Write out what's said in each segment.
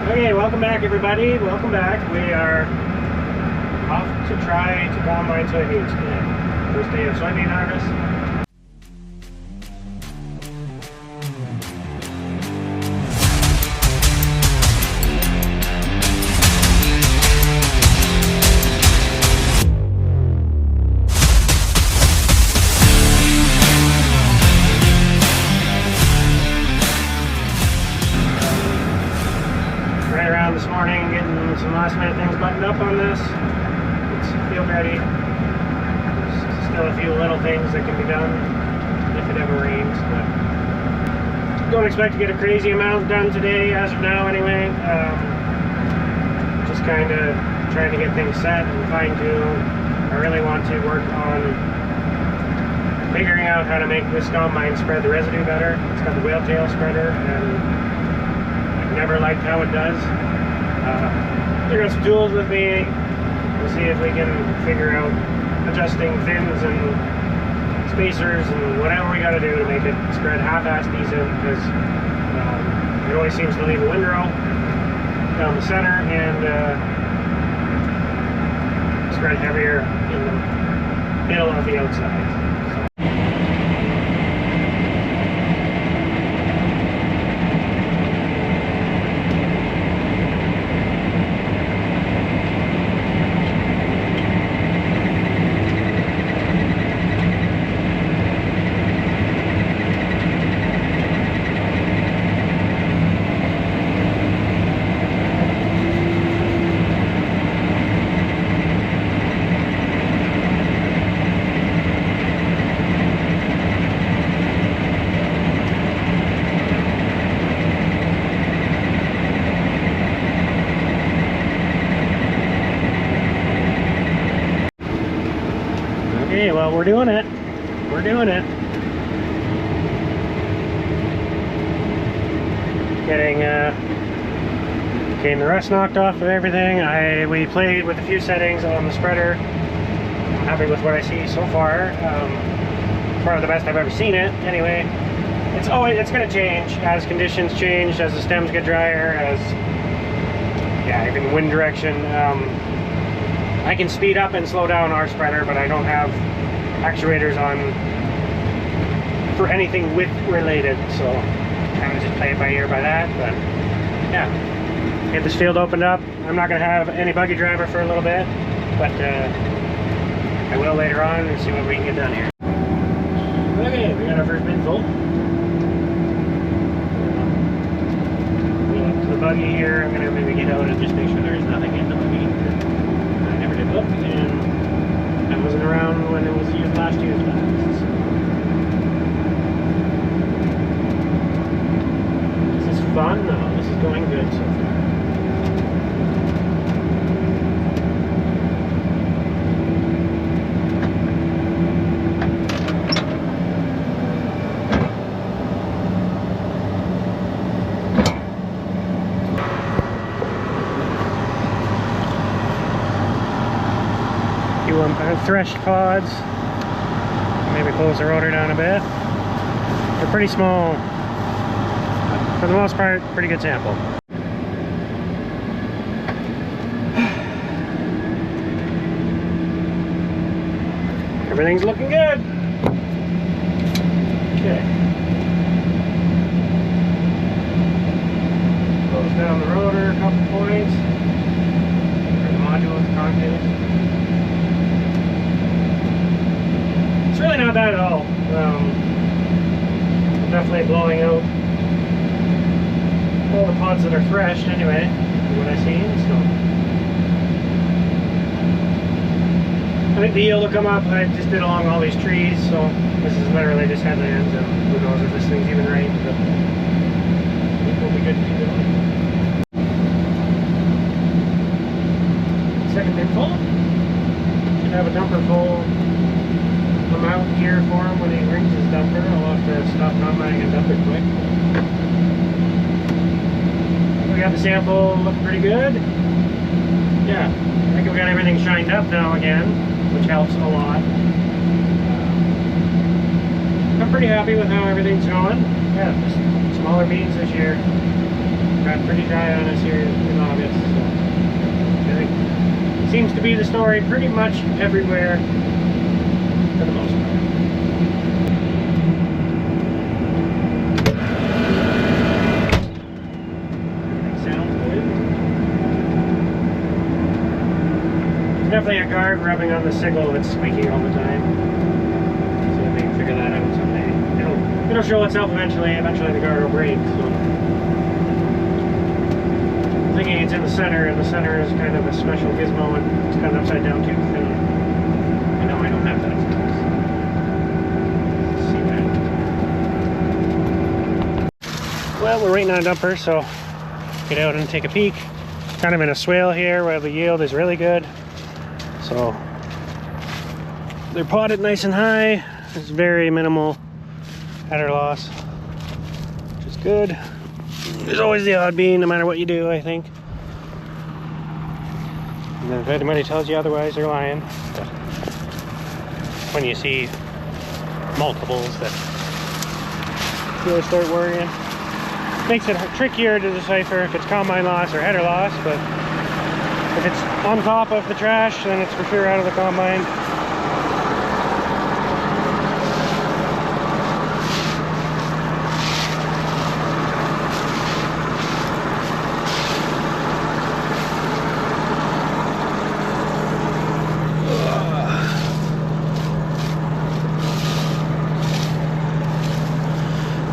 Okay, welcome back everybody. Welcome back. We are off to try to combine soybeans today. First day of soybean harvest. This morning, getting some last minute things buttoned up on this. It's field ready. There's still a few little things that can be done if it ever rains, but don't expect to get a crazy amount done today as of now anyway. Just kind of trying to get things set and fine tune. I really want to work on figuring out how to make this combine spread the residue better. It's got the whale tail spreader and I've never liked how it does. I got some tools with me. We'll see if we can figure out adjusting fins and spacers and whatever we got to do to make it spread half-assed decent, because it always seems to leave a windrow down the center and spread heavier in the middle of the outside. Okay, well, we're doing it. We're doing it. Getting the rust knocked off of everything. We played with a few settings on the spreader. I'm happy with what I see so far. Probably the best I've ever seen it. Anyway, it's going to change as conditions change, as the stems get drier, as even wind direction. I can speed up and slow down our spreader, but I don't have actuators on for anything width related, so I'm gonna just play it by ear by that. But yeah, get this field opened up. I'm not gonna have any buggy driver for a little bit, but I will later on and see what we can get done here. Okay, we got our first bin full. Wheel up to the buggy here. I'm gonna maybe get out and just make sure there's nothing in the buggy. I never did look, and I wasn't around when it was used last year's bags. So. This is fun? No, this is going good so far. Threshed pods. Maybe close the rotor down a bit. They're pretty small. For the most part, pretty good sample. Everything's looking good. Okay. Close down the rotor a couple points. For the module with the concave. It's really not bad at all. Definitely blowing out all the pods that are threshed anyway, from what I've seen. So I think the yield will come up. I just did along all these trees, so this is literally just headlands, and who knows if this thing's even right, but I think we'll be good to keep it on. Second bin full. Should have a dumper full. I'm out here for him when he rings his dumper. I'll have to stop combining and dump it quick. We got the sample looking pretty good. Yeah, I think we got everything shined up now again, which helps a lot. I'm pretty happy with how everything's going. Yeah, just smaller beans this year. got pretty dry on us here in August. So I think it seems to be the story pretty much everywhere for the most part. Definitely a guard rubbing on the signal that's squeaking all the time. See if they can figure that out someday. It'll show itself eventually. Eventually the guard will break. So I'm thinking it's in the center, and the center is kind of a special gizmo, and it's got an upside down tooth, and I know I don't have that. Let's see that. Well, we're waiting on a dumper, so get out and take a peek. Kind of in a swale here where the yield is really good. So they're potted nice and high. There's very minimal header loss, which is good. There's always the odd bean no matter what you do, I think. And then if anybody tells you otherwise, they're lying. But when you see multiples, that really start worrying. Makes it trickier to decipher if it's combine loss or header loss, but if it's on top of the trash, then it's for sure out of the combine.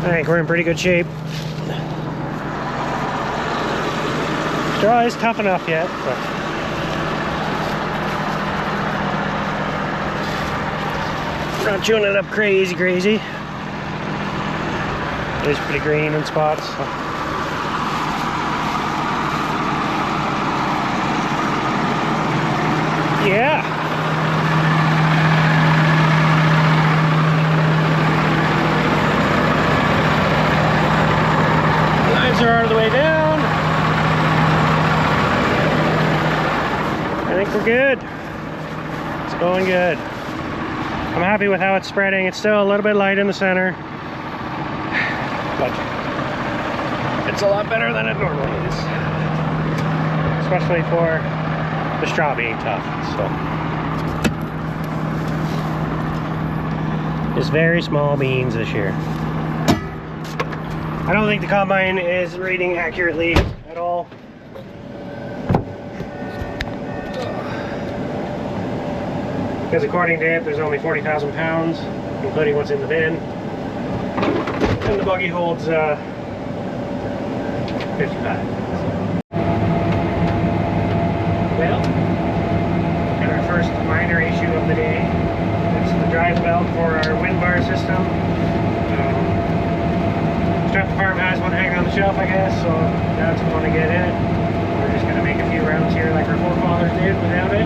I think we're in pretty good shape. Straw is tough enough yet, but we're not chewing it up crazy. It is pretty green in spots. So. Yeah. Lines are out of the way down. I think we're good. It's going good. I'm happy with how it's spreading. It's still a little bit light in the center, but it's a lot better than it normally is, especially for the straw being tough. So it's very small beans this year. I don't think the combine is reading accurately at all. Because according to it, there's only 40,000 pounds, including what's in the bin. And the buggy holds 55. Well, got our first minor issue of the day. It's the drive belt for our wind bar system. Stratford Farm has one hanging on the shelf, I guess, so that's going to get in it. We're just going to make a few rounds here like our forefathers did without it.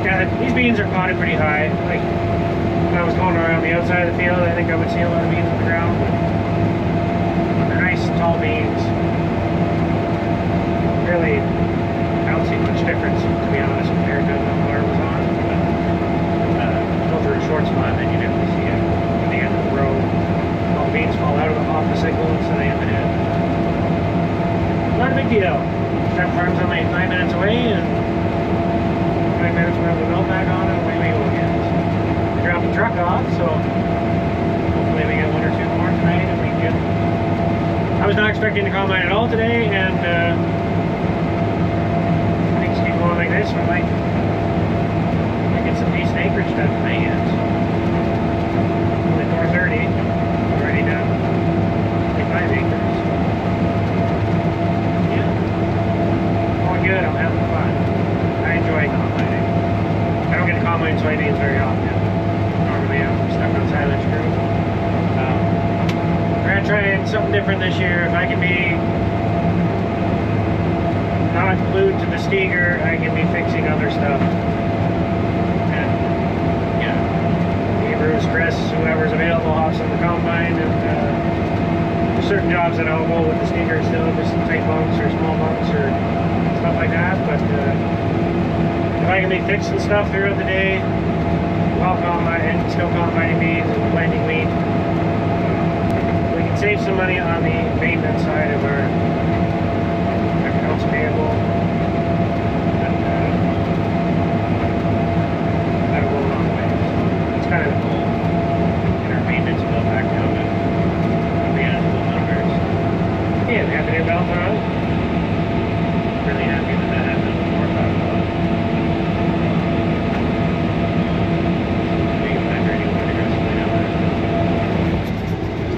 Yeah, these beans are potted pretty high. Like, when I was going around the outside of the field, I think I would see a lot of beans on the ground, but they're nice, tall beans. Really, I don't see much difference, to be honest, compared to when the water was on. But, go through a short spot, then you definitely see it at the end of the row. All the beans fall out off the sickle instead of the end. Not a big deal. Stratford Farm's only 9 minutes away, and 5 minutes we'll have the belt back on, and away we go again. So, we dropped the truck off, so hopefully we get one or two more tonight, and we can get. I was not expecting to combine at all today, and things keep going like this. We might get some decent acreage done tonight. It's only 4:30, already done 25 acres. Yeah, going good. I'm having fun. I enjoy combining. I don't get to combine soybeans very often. Normally I'm stuck on silage crew. We're going to try something different this year. If I can be not glued to the steger, I can be fixing other stuff. And yeah, Bruce, Chris, whoever's available hops on the combine, and there's certain jobs that I'll go with the steger still, just tight bunks or small bunks or stuff like that, but if I can be fixing stuff throughout the day while combining and still combining beans and planting wheat, we can Did save some money on the maintenance side of our accounts payable. That'll go a long way. It's kind of the goal. Get our maintenance bill back down to manageable numbers. Yeah, we have the new belt on. Really happy with that. That's what we're talking about.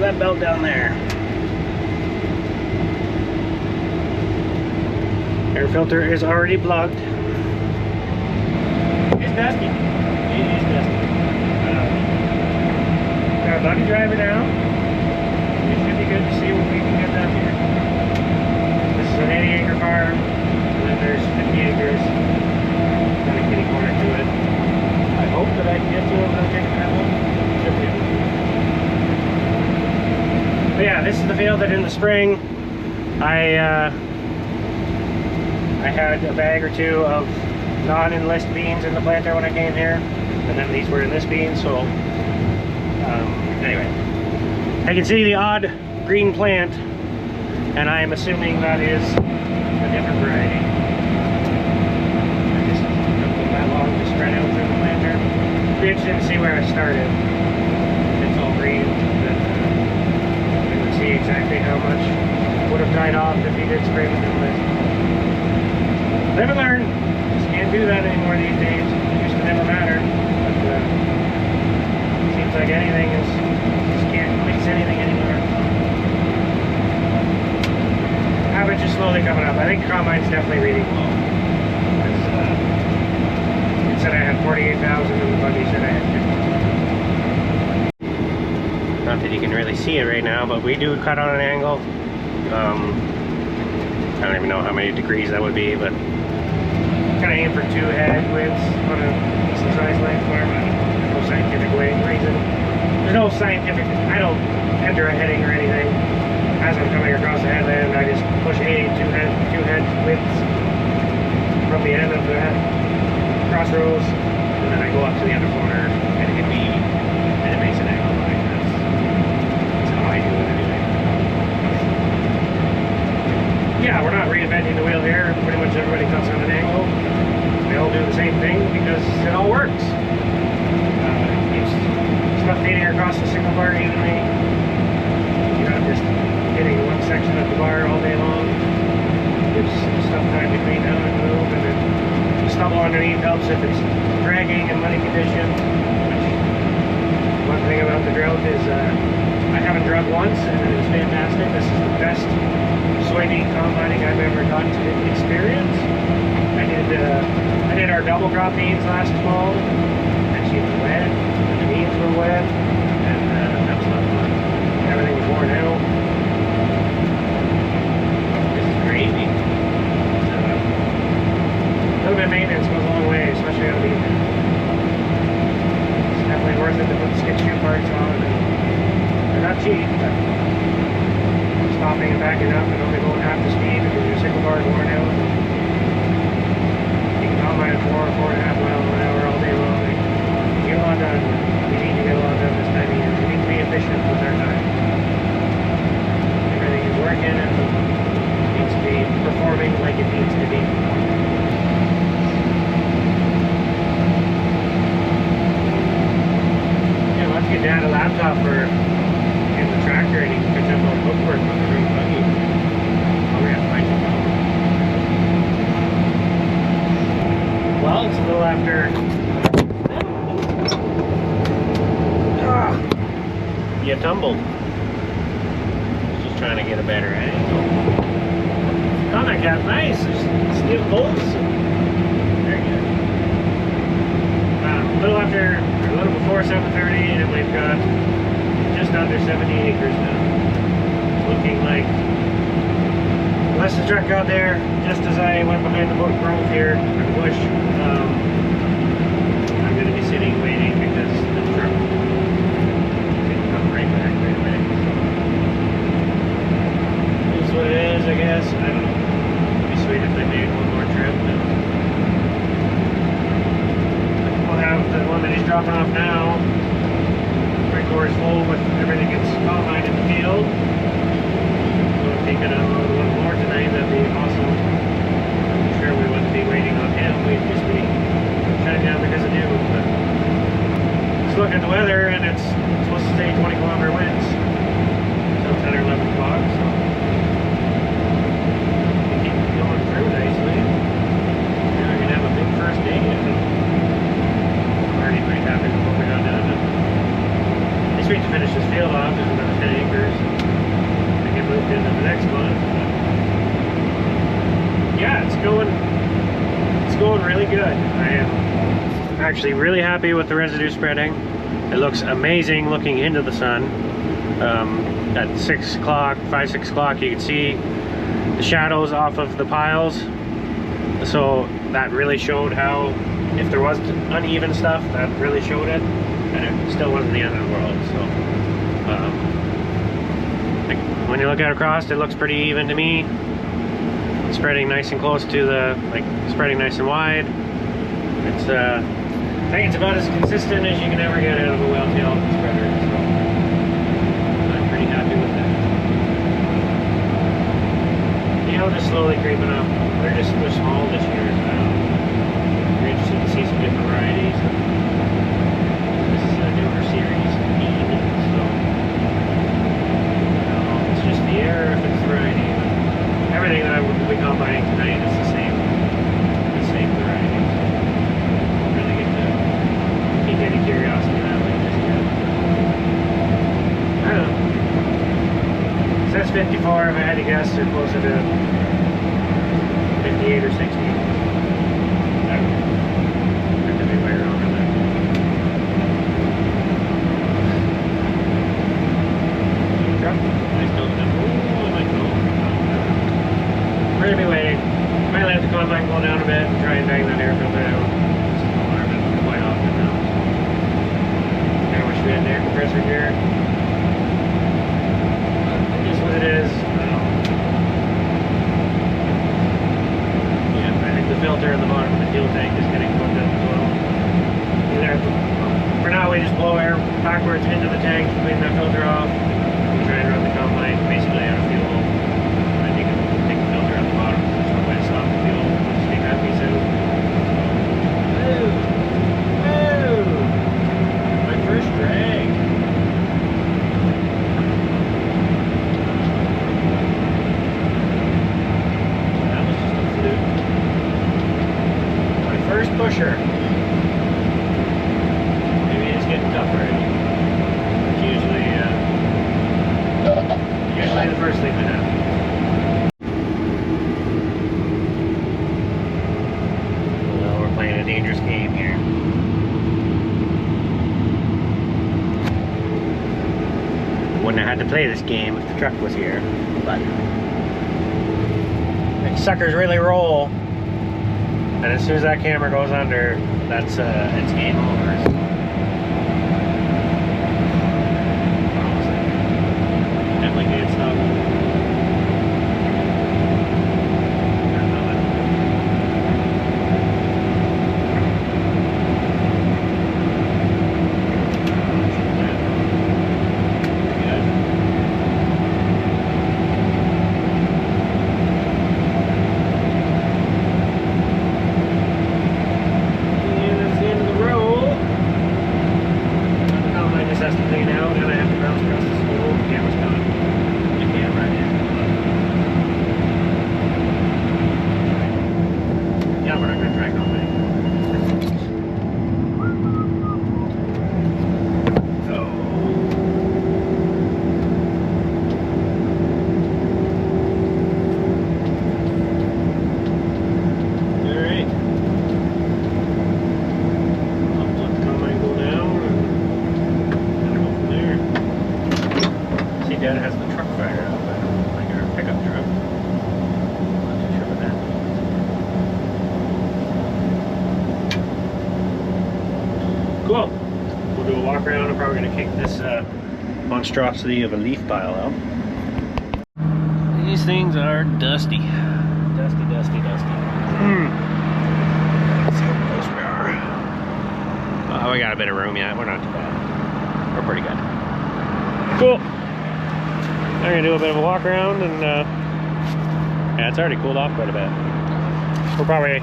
There's that belt down there. Air filter is already plugged. It's dusty. It is dusty. Got a lucky driver now. It should be good to see what we can get done here. This is an 80-acre farm, and then there's 50 acres. Kind of kitty corner to it. I hope that I can get to it without taking that one. Should be able to. But yeah, this is the field that in the spring I had a bag or two of non-enlist beans in the planter when I came here, and then these were enlist beans. So anyway, I can see the odd green plant, and I'm assuming that is a different variety. I just don't go that long to spread out through the planter. It'd be interesting to see where I started. It's all green, but we would see exactly how much would have died off if he did spray with enlist. Live and learn. Just can't do that anymore these days. It used to never matter. But seems like anything is, just can't fix anything anymore. Average is slowly coming up. I think combine's definitely reading low. It said I had 48,000 and the buggy said I had 50. Not that you can really see it right now, but we do cut on an angle. I don't even know how many degrees that would be, but kind of aim for 2 head widths on a decent sized length farm. There's no scientific reason. There's no scientific, I don't enter a heading or anything. As I'm coming across the headland, I just push a 2 head widths from the end of the crossroads, and then I go up to the other corner and hit B, and it makes an angle line. That's how I do it anyway. Yeah, we're not reinventing the wheel here. Pretty much everybody cuts on an angle. They all do the same thing because it all works. Keeps stuff feeding across the signal bar evenly. You're not just hitting one section of the bar all day long. Gives stuff time to clean down and move, and then the stubble underneath helps if it's dragging in muddy conditions. One thing about the drought is I haven't drug once, and it was fantastic. This is the best soybean combining I've ever got to experience. I did our double crop beans last fall, and she was wet, and the beans were wet, and that was not fun. Everything was worn out. This is crazy. A little bit of maintenance goes a long way, especially on the evening. It's definitely worth it to put the skid shoe parts on. They're not cheap, but stopping and backing up and only going half the speed because your signal bar is worn out. You can combine at 4 or 4.5 miles an hour all day long. You get a lot done. We need to get a lot done this time of year. We need to be efficient with our time. Everything is working and needs to be performing like it needs to be. Yeah, let's get Dad a laptop for in the tractor and he can catch up on bookwork on the road buggy. Oh, we have to find some help. Well, it's a little after. You tumbled. Just trying to get a better angle. Oh, that got nice. There's steel bolts. Very good. A little after, or a little before 7:30, and we've got just under 70 acres now. Looking like, unless the truck got there just as I went behind the book growth here, or the bush, I'm going to be sitting waiting because the truck didn't come right back right away. This is what it is, I guess. I don't know. It'd be sweet if they made one more trip. We'll have the one that he's dropping off now. Right doors full with everything that's combined in the field. So if he could unload a little more tonight, that'd be awesome. I'm sure we wouldn't be waiting on him. We'd just be shutting down because of noon. But just look at the weather, and it's supposed to stay 20-kilometer winds until 10 or 11 o'clock. So we keep going through nicely. Yeah, we're gonna have a big first day. I'm already pretty happy with what we got done. It's great to finish this field off. There's another 10 acres. And get moved into the next one. But yeah, it's going really good. I am actually really happy with the residue spreading. It looks amazing looking into the sun. At 6 o'clock, 5-6 o'clock, you can see the shadows off of the piles. So that really showed how, if there was uneven stuff, that really showed it. And it still wasn't the end of the world. So like when you look at it across, it looks pretty even to me. Spreading nice and close to the, like, spreading nice and wide. It's I think it's about as consistent as you can ever get out of a well-tailed spreader. So I'm pretty happy with that. You know, just slowly creeping up. They're small this year. So we're interested to see some different varieties. This is a newer series, so it's just the air if it's variety. Everything that we combining tonight is the same variety. So really get to keep any curiosity that way just yet. I don't know. It says 54. If I had to guess, they're closer to 58 or 60. That could be way wrong on that. Truck. Nice building up. Ooh, I might go. We're gonna be waiting. Might let the combine cool down a bit and try and bang that air filter out. It's alarming quite often now. Kind of wish we had an air compressor here. It is what it is. Yeah, I think the filter in the bottom of the fuel tank is getting plugged up as well. For now, we just blow air backwards into the tank, clean that filter off, and try and run the combine basically out of fuel. Pusher. Maybe it's getting tougher. It's usually the first thing that happens. Well, we're playing a dangerous game here. Wouldn't have had to play this game if the truck was here, but these suckers really roll. And as soon as that camera goes under, that's it's game over. Definitely can't stop. Dad has the truck fired up, like our pickup truck. Not too sure what that means. Cool. We'll do a walk around. I'm probably going to kick this monstrosity of a leaf pile out. These things are dusty. Dusty, dusty, dusty. Let's see how close we are. Oh, we got a bit of room yet. We're not too bad. We're pretty good. Cool. I'm gonna do a bit of a walk around, and yeah, it's already cooled off quite a bit. We're probably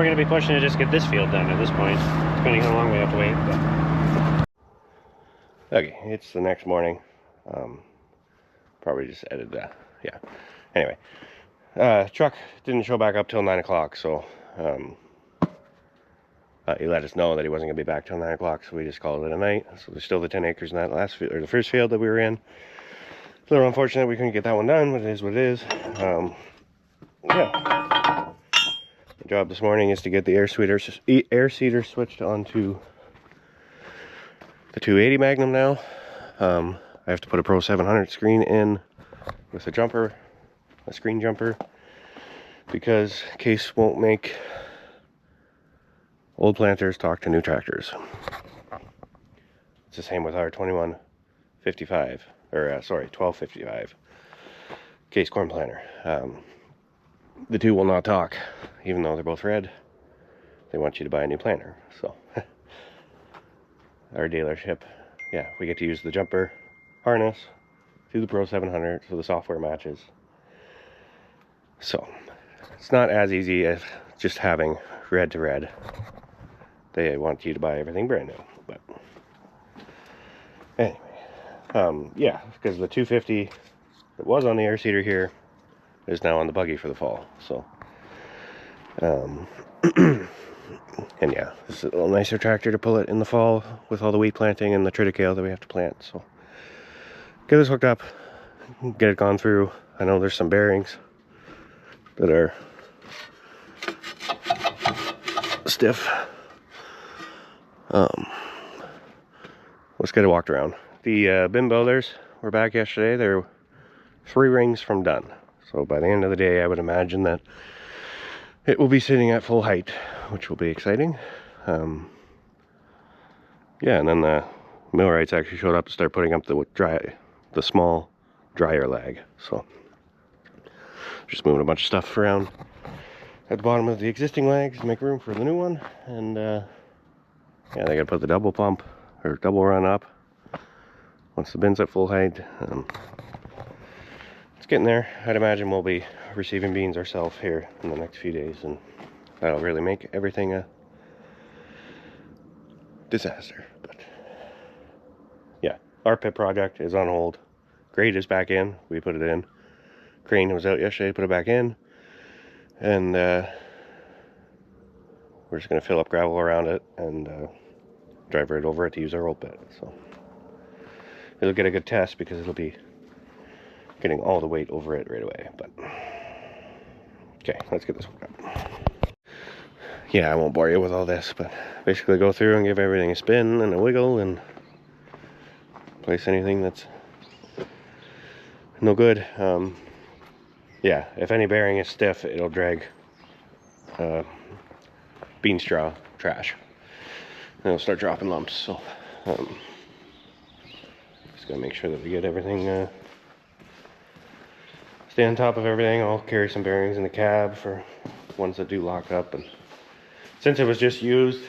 gonna be pushing to just get this field done at this point, depending how long we have to wait. But. Okay, it's the next morning. Probably just edited that. Yeah. Anyway, truck didn't show back up till 9 o'clock, so he let us know that he wasn't gonna be back till 9 o'clock, so we just called it a night. So there's still the 10 acres in that last field, or the first field that we were in. A little unfortunate we couldn't get that one done, but it is what it is. Yeah. The job this morning is to get the air seeder switched onto the 280 Magnum now. I have to put a Pro 700 screen in with a jumper, a screen jumper, because Case won't make old planters talk to new tractors. It's the same with our 2155, or sorry, 1255 Case corn planter. The two will not talk, even though they're both red. They want you to buy a new planter. So our dealership, yeah, we get to use the jumper harness to the Pro 700, so the software matches. So it's not as easy as just having red to red. They want you to buy everything brand new. But anyway, yeah, because the 250 that was on the air seeder here is now on the buggy for the fall. So and yeah, this is a little nicer tractor to pull it in the fall with all the wheat planting and the triticale that we have to plant. So get this hooked up, get it gone through. I know there's some bearings that are stiff. Let's get it walked around. The bin builders were back yesterday. They're 3 rings from done. So by the end of the day, I would imagine that it will be sitting at full height, which will be exciting. Yeah, and then the millwrights actually showed up to start putting up the small dryer lag. So just moving a bunch of stuff around at the bottom of the existing lags to make room for the new one. And yeah, they gotta put the double pump or double run up once the bin's at full height. It's getting there. I'd imagine we'll be receiving beans ourselves here in the next few days, and that'll really make everything a disaster. But yeah, our pit project is on hold. Grade is back in. We put it in. Crane was out yesterday, put it back in, and we're just going to fill up gravel around it and drive right over it to use our old pit. So it'll get a good test because it'll be getting all the weight over it right away. But okay, let's get this hooked up. Yeah, I won't bore you with all this, but basically go through and give everything a spin and a wiggle and place anything that's no good. Yeah, if any bearing is stiff, it'll drag bean straw trash and it'll start dropping lumps. So just gotta make sure that we get everything stay on top of everything. I'll carry some bearings in the cab for ones that do lock up. And since it was just used,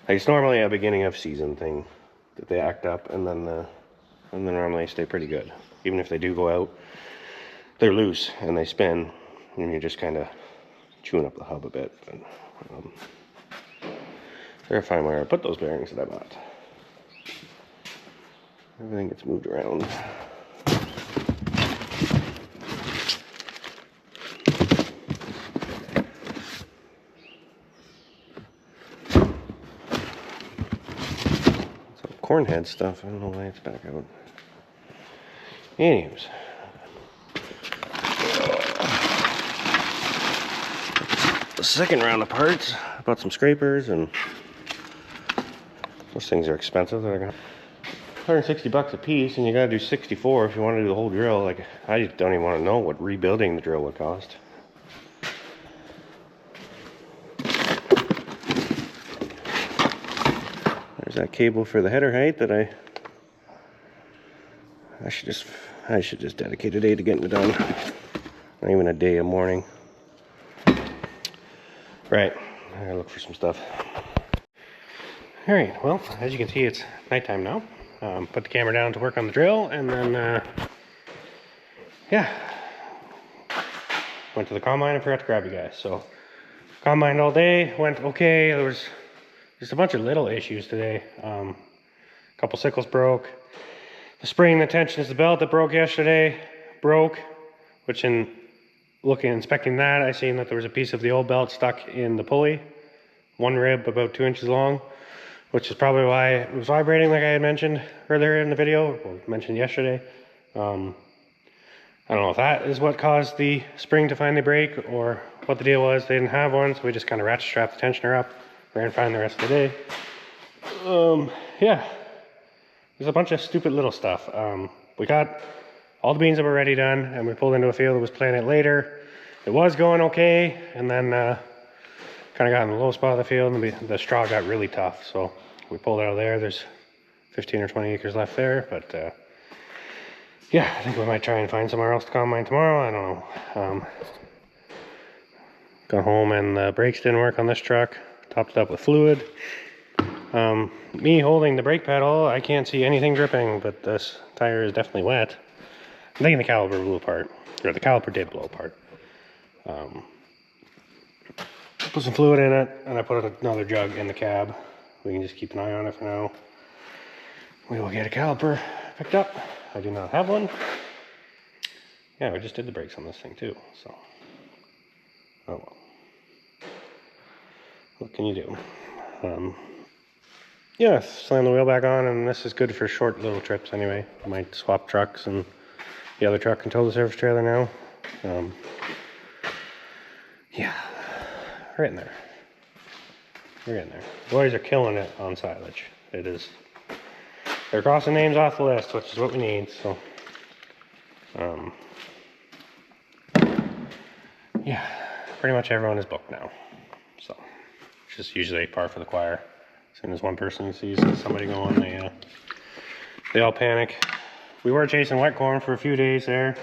it's normally a beginning of season thing that they act up, and then normally stay pretty good. Even if they do go out, they're loose and they spin, and you're just kind of chewing up the hub a bit. But they're fine where I put those bearings that I bought. Everything gets moved around. Cornhead stuff. I don't know why it's back out. Anyways, the second round of parts. I bought some scrapers, and those things are expensive. They're like $160 a piece, and you gotta do 64 if you want to do the whole drill. Like, I just don't even want to know what rebuilding the drill would cost. There's that cable for the header height that I should just dedicate a day to getting it done. Not even a day, a morning. Right, I gotta look for some stuff. All right, well, as you can see, it's nighttime now. Put the camera down to work on the drill, and then, yeah, went to the combine and forgot to grab you guys. So, combined all day, went okay. There was just a bunch of little issues today. A couple sickles broke. The spring that tensions the belt that broke yesterday broke, which in inspecting that, I seen that there was a piece of the old belt stuck in the pulley, one rib about 2 inches long, which is probably why it was vibrating like I had mentioned earlier in the video, or mentioned yesterday. I don't know if that is what caused the spring to finally break or what the deal was. They didn't have one, so we just kind of ratchet strapped the tensioner up, ran fine the rest of the day. Yeah, there's a bunch of stupid little stuff. We got all the beans that were ready done, and we pulled into a field that was planted later. It was going okay, and then kind of got in the low spot of the field, and the straw got really tough, so we pulled out of there. There's 15 or 20 acres left there, but yeah, I think we might try and find somewhere else to combine tomorrow. I don't know. Got home and the brakes didn't work on this truck. Topped it up with fluid. Me holding the brake pedal, I can't see anything dripping, but this tire is definitely wet. I'm thinking the caliper blew apart, or the caliper did blow apart. Put some fluid in it, and I put another jug in the cab. We can just keep an eye on it for now. We will get a caliper picked up. I do not have one. Yeah, we just did the brakes on this thing too, so. Oh well. What can you do? Yeah, slam the wheel back on, and this is good for short little trips anyway. I might swap trucks, and the other truck can tow the service trailer now. Yeah, we're getting there. We're getting there. The boys are killing it on silage. It is. They're crossing names off the list, which is what we need. So, yeah, pretty much everyone is booked now. So, it's just usually par for the choir. As soon as one person sees somebody going, they all panic. We were chasing wet corn for a few days there.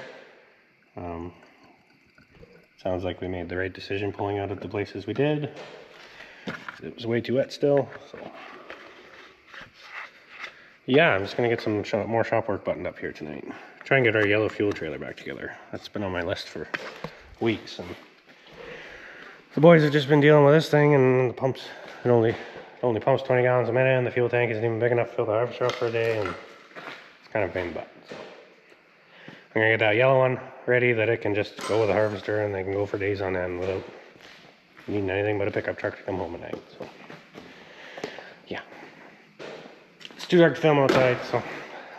Sounds like we made the right decision pulling out of the places we did. It was way too wet still, so. Yeah, I'm just gonna get some more shop work buttoned up here tonight. Try and get our yellow fuel trailer back together. That's been on my list for weeks, and the boys have just been dealing with this thing, and the pumps, it only pumps 20 gallons a minute, and the fuel tank isn't even big enough to fill the harvester up for a day, and it's kind of a pain in the butt. So I'm gonna get that yellow one ready that it can just go with the harvester, and they can go for days on end without needing anything but a pickup truck to come home at night. So yeah, it's too dark to film outside, so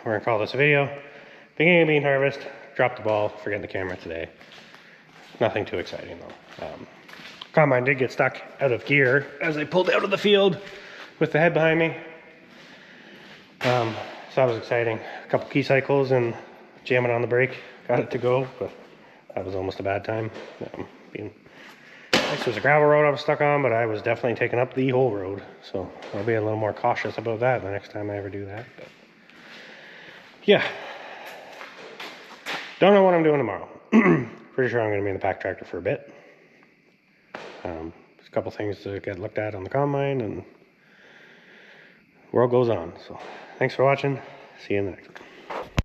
we're gonna call this a video. Beginning of bean harvest, dropped the ball, forgetting the camera today. Nothing too exciting though. Combine did get stuck out of gear as I pulled out of the field with the head behind me. So that was exciting. A couple key cycles and jamming on the brake, got it to go, but that was almost a bad time. This was a gravel road I was stuck on, but I was definitely taking up the whole road. So I'll be a little more cautious about that the next time I ever do that. But yeah, don't know what I'm doing tomorrow. Pretty sure I'm going to be in the pack tractor for a bit. There's a couple things to get looked at on the combine, and the world goes on. So thanks for watching. See you in the next one.